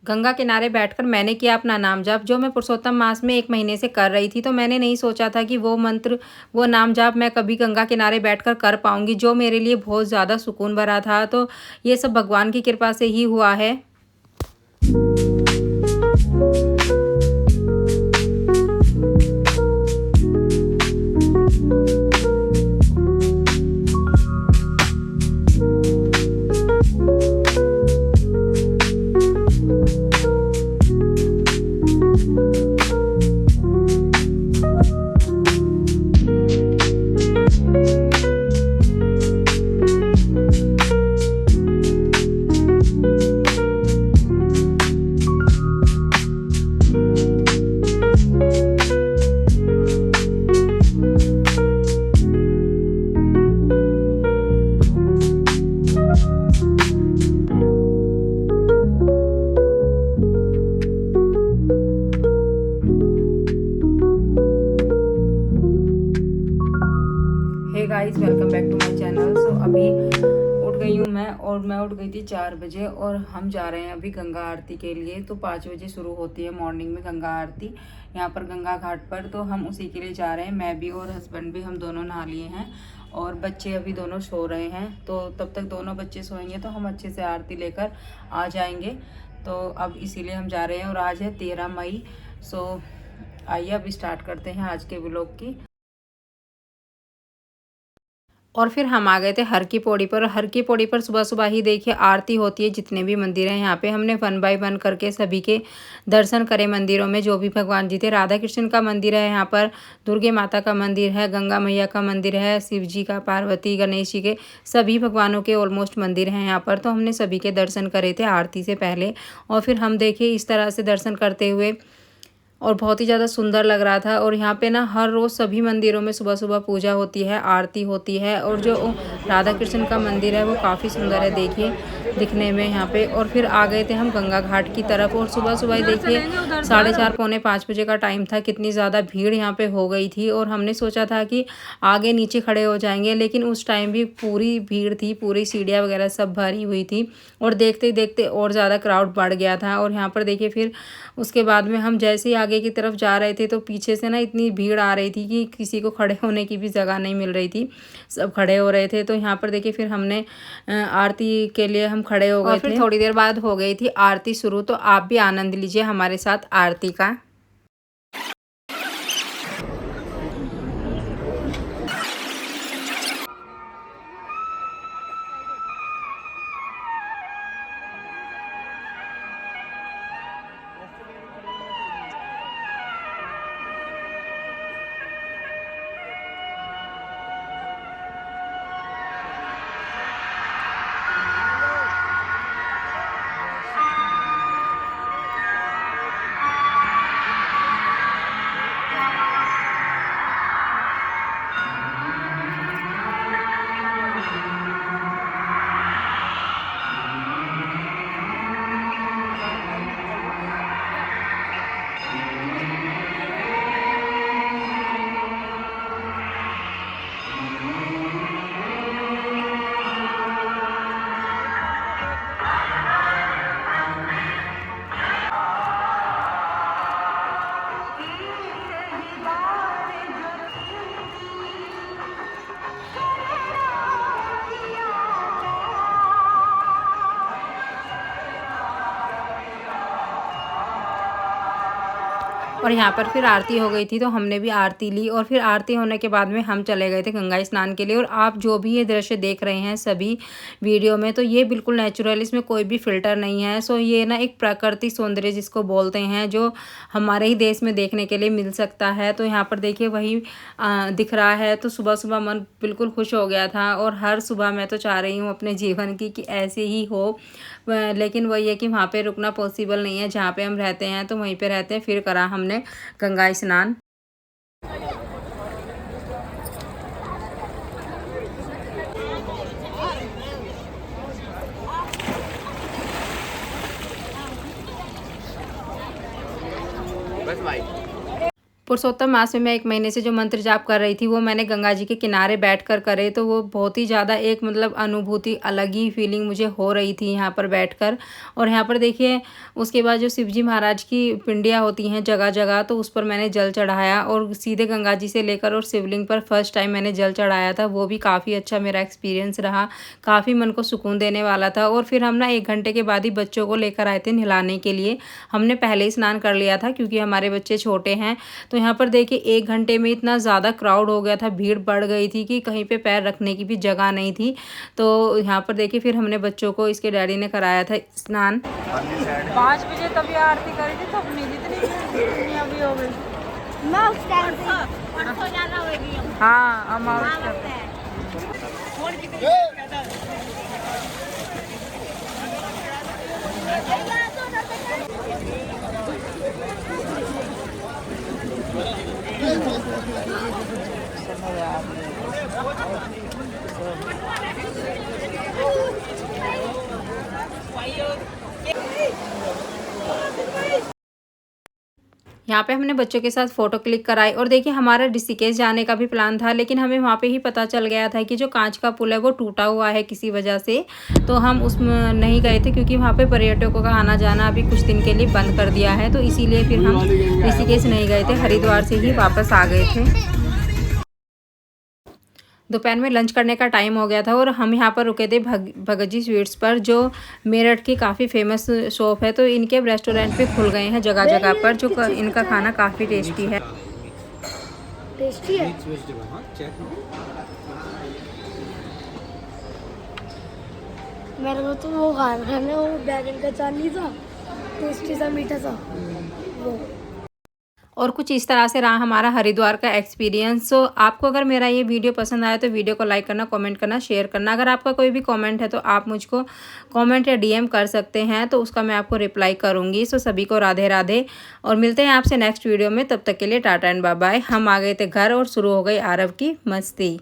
गंगा किनारे बैठकर मैंने किया अपना नाम जाप, जो मैं पुरुषोत्तम मास में 1 महीने से कर रही थी। तो मैंने नहीं सोचा था कि वो मंत्र, वो नाम जाप मैं कभी गंगा किनारे बैठकर कर पाऊँगी, जो मेरे लिए बहुत ज़्यादा सुकून भरा था। तो ये सब भगवान की कृपा से ही हुआ है। Hey guys, welcome back to my channel. So अभी उठ गई हूँ मैं, और मैं उठ गई थी 4 बजे, और हम जा रहे हैं अभी गंगा आरती के लिए। तो 5 बजे शुरू होती है मॉर्निंग में गंगा आरती यहाँ पर गंगा घाट पर। तो हम उसी के लिए जा रहे हैं। मैं भी और हस्बैंड भी, हम दोनों नहा लिए हैं, और बच्चे अभी दोनों सो रहे हैं। तो तब तक दोनों बच्चे सोएंगे तो हम अच्छे से आरती लेकर आ जाएंगे। तो अब इसीलिए हम जा रहे हैं, और आज है 13 मई। सो आइए अब स्टार्ट करते हैं आज के व्लॉग की। और फिर हम आ गए थे हर की पौड़ी पर। हर की पौड़ी पर सुबह सुबह ही देखिए आरती होती है। जितने भी मंदिर हैं यहाँ पे हमने 1 बाय 1 करके सभी के दर्शन करे। मंदिरों में जो भी भगवान जी थे, राधा कृष्ण का मंदिर है यहाँ पर, दुर्गे माता का मंदिर है, गंगा मैया का मंदिर है, शिव जी का, पार्वती, गणेश जी के, सभी भगवानों के ऑलमोस्ट मंदिर हैं यहाँ पर। तो हमने सभी के दर्शन करे थे आरती से पहले। और फिर हम देखिए इस तरह से दर्शन करते हुए, और बहुत ही ज़्यादा सुंदर लग रहा था। और यहाँ पे ना हर रोज़ सभी मंदिरों में सुबह सुबह पूजा होती है, आरती होती है। और जो राधा कृष्ण का मंदिर है वो काफ़ी सुंदर है देखिए दिखने में यहाँ पे। और फिर आ गए थे हम गंगा घाट की तरफ, और सुबह सुबह ही देखिए 4:30 पौने 5 बजे का टाइम था। कितनी ज़्यादा भीड़ यहाँ पे हो गई थी, और हमने सोचा था कि आगे नीचे खड़े हो जाएंगे, लेकिन उस टाइम भी पूरी भीड़ थी, पूरी सीढ़ियाँ वगैरह सब भरी हुई थी, और देखते देखते और ज़्यादा क्राउड बढ़ गया था। और यहाँ पर देखिए फिर उसके बाद में हम जैसे ही आगे की तरफ जा रहे थे, तो पीछे से ना इतनी भीड़ आ रही थी कि किसी को खड़े होने की भी जगह नहीं मिल रही थी, सब खड़े हो रहे थे। तो यहाँ पर देखिए फिर हमने आरती के लिए हम खड़े हो गए थे। फिर थोड़ी देर बाद हो गई थी आरती शुरू। तो आप भी आनंद लीजिए हमारे साथ आरती का। और यहाँ पर फिर आरती हो गई थी, तो हमने भी आरती ली। और फिर आरती होने के बाद में हम चले गए थे गंगा स्नान के लिए। और आप जो भी ये दृश्य देख रहे हैं सभी वीडियो में, तो ये बिल्कुल नेचुरल, इसमें कोई भी फ़िल्टर नहीं है। सो ये ना एक प्राकृतिक सौंदर्य जिसको बोलते हैं, जो हमारे ही देश में देखने के लिए मिल सकता है। तो यहाँ पर देखिए वही दिख रहा है। तो सुबह सुबह मन बिल्कुल खुश हो गया था, और हर सुबह मैं तो चाह रही हूँ अपने जीवन की कि ऐसे ही हो। लेकिन वही है कि वहाँ पे रुकना पॉसिबल नहीं है। जहाँ पे हम रहते हैं तो वहीं पे रहते हैं। फिर करा हमने गंगा स्नान। पुरुषोत्तम मास में मैं 1 महीने से जो मंत्र जाप कर रही थी वो मैंने गंगा जी के किनारे बैठकर करे, तो वो बहुत ही ज़्यादा एक मतलब अनुभूति अलग ही फीलिंग मुझे हो रही थी यहाँ पर बैठकर। और यहाँ पर देखिए उसके बाद जो शिव जी महाराज की पिंडियाँ होती हैं जगह जगह, तो उस पर मैंने जल चढ़ाया और सीधे गंगा जी से लेकर और शिवलिंग पर फर्स्ट टाइम मैंने जल चढ़ाया था। वो भी काफ़ी अच्छा मेरा एक्सपीरियंस रहा, काफ़ी मन को सुकून देने वाला था। और फिर हम ना 1 घंटे के बाद ही बच्चों को लेकर आए थे नहलाने के लिए। हमने पहले ही स्नान कर लिया था क्योंकि हमारे बच्चे छोटे हैं। तो यहाँ पर देखिए 1 घंटे में इतना ज़्यादा क्राउड हो गया था, भीड़ बढ़ गई थी कि कहीं पे पैर रखने की भी जगह नहीं थी। तो यहाँ पर देखिए फिर हमने बच्चों को इसके डैडी ने कराया था स्नान। 5 बजे तभी आरती करी थी, तब नहीं जितनी अभी हो गई। मैं उस टाइम परसों जाना होगी। हाँ अमावस्या यहाँ पे हमने बच्चों के साथ फ़ोटो क्लिक कराई। और देखिए हमारा ऋषिकेश जाने का भी प्लान था, लेकिन हमें वहाँ पे ही पता चल गया था कि जो कांच का पुल है वो टूटा हुआ है किसी वजह से, तो हम उसमें नहीं गए थे क्योंकि वहाँ पे पर्यटकों का आना जाना अभी कुछ दिन के लिए बंद कर दिया है। तो इसीलिए फिर हम ऋषिकेश नहीं गए थे, हरिद्वार से ही वापस आ गए थे। दोपहर में लंच करने का टाइम हो गया था और हम यहाँ पर रुके थे भगत जी स्वीट्स पर, जो मेरठ की काफ़ी फेमस शॉप है। तो इनके रेस्टोरेंट भी खुल गए हैं जगह जगह पर, जो इनका खाना काफ़ी टेस्टी है। टेस्टी है। मेरे को तो वो खाना है, वो बैगन का चाटनी था, टेस्टी सा मीठा सा वो। और कुछ इस तरह से रहा हमारा हरिद्वार का एक्सपीरियंस। सो आपको अगर मेरा ये वीडियो पसंद आया तो वीडियो को लाइक करना, कमेंट करना, शेयर करना। अगर आपका कोई भी कमेंट है तो आप मुझको कमेंट या डीएम कर सकते हैं, तो उसका मैं आपको रिप्लाई करूँगी। सो सभी को राधे राधे और मिलते हैं आपसे नेक्स्ट वीडियो में। तब तक के लिए टाटा एंड बाय बाय। हम आ गए थे घर और शुरू हो गई आरव की मस्ती।